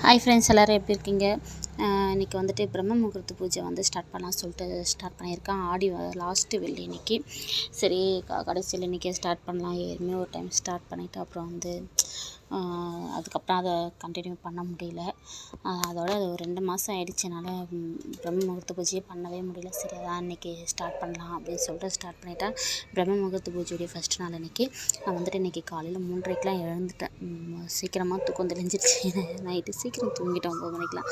Hi friends, எல்லோரும் எப்படி இருக்கீங்க? இன்றைக்கி வந்துட்டு பிரம்ம முகூர்த்த பூஜை வந்து ஸ்டார்ட் பண்ணலாம் சொல்லிட்டு ஸ்டார்ட் பண்ணியிருக்கேன். ஆடி லாஸ்ட்டு வெள்ளி இன்றைக்கி. சரி, கடைசியில் இன்றைக்கே ஸ்டார்ட் பண்ணலாம். ஏற்கனவே ஒரு டைம் ஸ்டார்ட் பண்ணிவிட்டு அப்புறம் வந்து அதுக்கப்புறம் அதை கண்டினியூ பண்ண முடியல. அதோட அது ஒரு 2 மாதம் ஆகிடுச்சு. என்னால் பிரம்ம முகூர்த்த பூஜையே பண்ணவே முடியல. சரி, அதான் இன்றைக்கி ஸ்டார்ட் பண்ணலாம் அப்படின்னு சொல்லிட்டு ஸ்டார்ட் பண்ணிட்டேன். பிரம்ம முகூர்த்த பூஜையுடைய ஃபஸ்ட் நாள் இன்றைக்கி. நான் வந்துட்டு இன்றைக்கி காலையில் 3:30க்கெலாம் எழுந்துட்டேன். சீக்கிரமாக தூக்கம் தெளிஞ்சிருச்சு. நைட்டு சீக்கிரம் தூங்கிட்டேன், 9 மணிக்கெலாம்.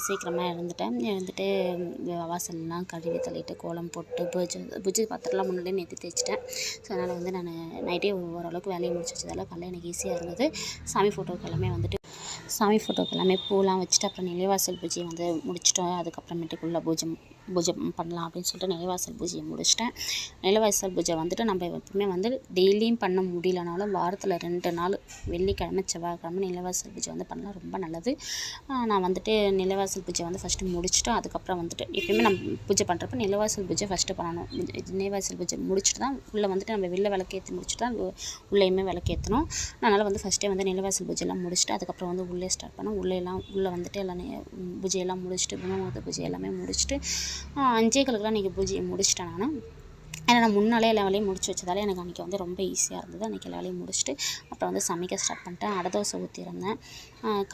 சீக்கிரமாக எழுந்துட்டு வாசல்லாம் கழுவி தள்ளிட்டு கோலம் போட்டு பூஜை பாத்திரம்லாம் முன்னாடியே நேற்று தேய்ச்சிட்டேன். ஸோ அதனால் வந்து நான் நைட்டே ஓரளவுக்கு வேலையை முடிச்சு வச்சதால் காலையில் எனக்கு ஈஸியாக இருந்தது. சாமி ஃபோட்டோக்கு எல்லாமே பூலாம் வச்சுட்டு அப்புறம் நிலைவாசல் பூஜையை வந்து முடிச்சிட்டோம். அதுக்கப்புறமேட்டுக்குள்ள பூஜை பண்ணலாம் அப்படின்னு சொல்லிட்டு நிலைவாசல் பூஜையை முடிச்சிட்டேன். நிலைவாசல் பூஜை வந்துட்டு நம்ம எப்பவுமே வந்து டெய்லியும் பண்ண முடியலனாலும் வாரத்தில் 2 நாள் வெள்ளிக்கிழமை செவ்வாய்க்கிழமை நிலைவாசல் பூஜை வந்து பண்ணலாம், ரொம்ப நல்லது. நான் வந்துட்டு நிலைவாசல் பூஜை வந்து ஃபஸ்ட்டு முடிச்சுட்டு அதுக்கப்புறம் வந்துட்டு எப்பயுமே நம்ம பூஜை பண்ணுறப்ப நிலைவாசல் பூஜை ஃபஸ்ட்டு பண்ணணும். நிலைவாசல் பூஜை முடிச்சுட்டு தான் உள்ளே வந்துட்டு நம்ம வெளில விளக்கேற்றி முடிச்சுட்டு தான் உள்ளேயுமே விளக்கேற்றணும். அதனால் வந்து ஃபஸ்ட்டே வந்து நிலைவாசல் பூஜையெல்லாம் முடிச்சுட்டு அதுக்கப்புறம் வந்து உள்ளே ஸ்டார்ட் பண்ணோம். உள்ளே வந்துட்டு எல்லாம் பூஜையெல்லாம் முடிச்சுட்டு பிரம்ம முகூர்த்த பூஜை எல்லாமே முடிச்சுட்டு 5:15 இன்றைக்கி பூஜையை முடிச்சிட்டேன் நான். ஏன்னா நான் முன்னாலே எல்லா வேலையும் முடிச்சு வச்சதால் எனக்கு அன்றைக்கி வந்து ரொம்ப ஈஸியாக இருந்தது. அன்றைக்கி எல்லா வேலையும் முடிச்சுட்டு அப்புறம் வந்து சமைக்க ஸ்டார்ட் பண்ணிட்டேன். அடை தோசை ஊற்றிருந்தேன்.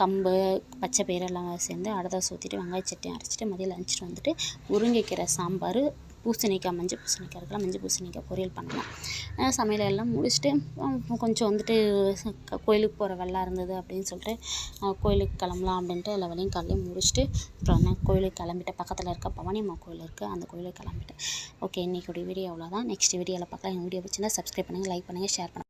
கம்பு பச்சை பயிறு எல்லாம் சேர்ந்து அடை தோசை ஊற்றிட்டு வெங்காய சட்னி அரைச்சிட்டு மதியம் லஞ்சிட்டு வந்துட்டு முருங்கைக்கீரை சாம்பார், பூசணிக்காய் மஞ்சள் பூசணிக்காய் இருக்கலாம், மஞ்சள் பூசணிக்காய் பொரியல் பண்ணலாம். சமையல் எல்லாம் முடிச்சுட்டு கொஞ்சம் வந்துட்டு கோயிலுக்கு போகிற வேலை இருந்தது அப்படின்னு சொல்லிட்டு கோயிலுக்கு கிளம்பலாம் அப்படின்ட்டு எல்லா வேலையும் காலையில் முடிச்சுட்டு அப்புறம் நான் கோயிலுக்கு கிளம்பிட்டேன். பக்கத்தில் இருக்க பவானி அம்மா கோயில் இருக்குது, அந்த கோயிலுக்கு கிளம்பிட்டேன். ஓகே, இன்றைக்கி வீடியோ அவ்வளோதான். நெக்ஸ்ட் வீடியோவில் பார்க்கலாம். என் வீடியோ பிடிச்சிருந்தா சப்ஸ்கிரைப் பண்ணுங்கள், லைக் பண்ணுங்கள், ஷேர் பண்ணுங்கள்.